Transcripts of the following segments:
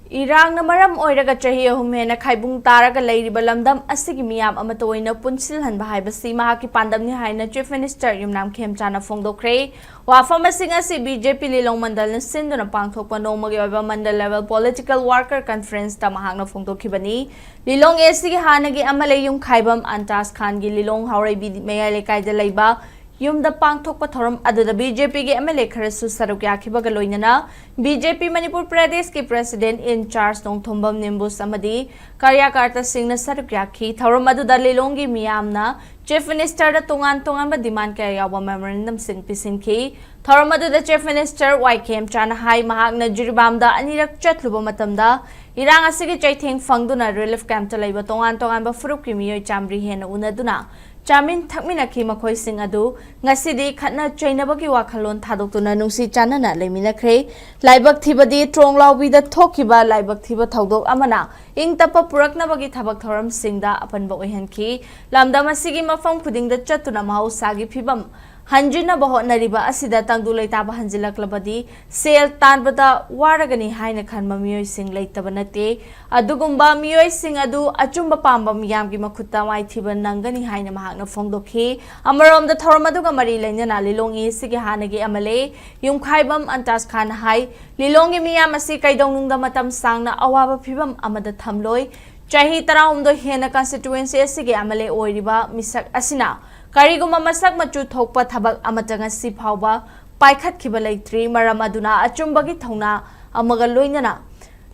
Irang na maram oiraga chahi ahumena Khaibung Taraga Leiriba Lamdam Asigi Meeyam Amatta Oina Punshilhanba Haibasi Mahakki Pandamni haina Chief Minister Yumnam Khemchana Phongdokre Wafam asing asi BJP Lilong Mandal na sinduna pangthokpa nongmagi oiba mandal level political worker conference ta mahakna phongdokhibani Lilong Asigi hanagi amale yung Khaibam Antas Khan gi Lilong Haurai Meya Lekaida Leiba Yumda pangthokpa thoram aduda BJP ge MLA kharasu saruk yakhibaga loinana BJP Manipur Pradesh ke President in charge Nongthombam Nimbus amadi karyakarta singna saruk yakhi thoram aduda Lilongi Meeyamna Chief Minister da tongan ba demand kaya yawa memorandum sing pisinki thoram aduda Chief Minister YKM Chana hai mahakna jiribamda anirak chatluba matamda irang asigi chaitheng fangduna relief camp ta leiba tongan ba furuk ki miyoi chamri hena unaduna Chamin Takmina Kima Koising Adu, Nasidi Katna Chainabaki Wakalon Tadokuna Nusi Chanana, Lemina Kray, Laibak Tibadi, Trong Law with the Tokiba, Laibak Tiba Taudo Amana, Ing Tapa Purakna Bagi Tabaktoram Singda upon Bohenki, Lamdam Asigi Mafam Puding the Chatuna Mau Sagi Pibam. Hanjina bahot na riba asida tangdulay taba hanjilak labadi sel tanbada waragani haina khan mamiyoy sing leitaba nate adugumba miyoy sing adu achumba pamba miyam gi makutta mai thiba nangani haina mahakna phongdokhi amarom da thormaduga mari lenyana lilongi sigi hanagi amale yung Khaibam Antas Khan hai lilongi miyam asi kaidongnungda matam sangna awaba phibam amada thamloi chahi tarawumdo hena constituency asigi amale oiriba misak asina Kariguma masak machu thokpa thabak amata ngasi phawba paikhat khiba leitri maram aduna achumbagi thongna amaga loinana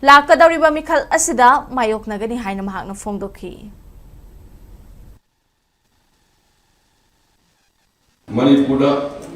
lakadawriba mikhal asida mayok nagani haina mahakna phongdokhi Manipura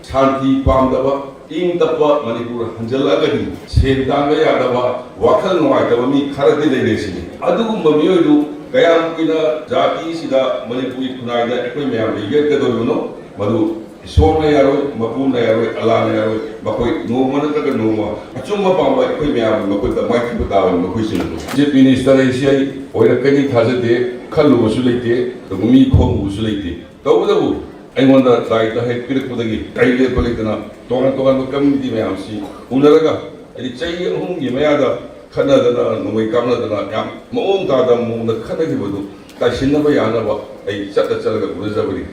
shanti pamdaba ing tapa Manipur hanjalagani sendanga yadaba wakal noaitaba mi kharati leiresi adugumba miyoidu Kaya kina jati sida Manipuri kunai da ekoi Meeyam liget ke dono madu isor na yaro mapun na yaro ala na yaro makoi no mana ka no achumma pamba ekoi Meeyam makoi ta mai ki batawa makoi silu je minister ai oira kani thaje de khalu musu leite mi khom musu leite tawdabu aingonda dai da het pirik pudagi taile kolekna tongan community Meeyam si unaraga ai chai hum gi mayada Kanada no may kamna yam maong tada mo na kanagi bodo kasinaba yana ba ay chata chalaga urajabari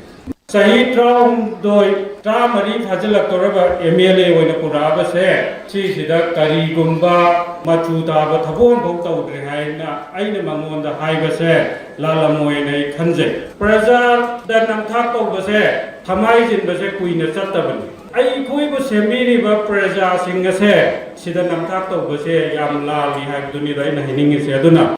Sahi traum doi tramari thajala toraba MLA oina puraba se chi sida karigumba machuta ba thabon bok tawdre haina aina mangonda haiba se lalamoi nei khanje praja da namthak tawba se thamai jin ba se kuina chatabani ai khoibu semiri ba praja singa se sida namthak tawba se yam lali haibduni dai na hiningi se aduna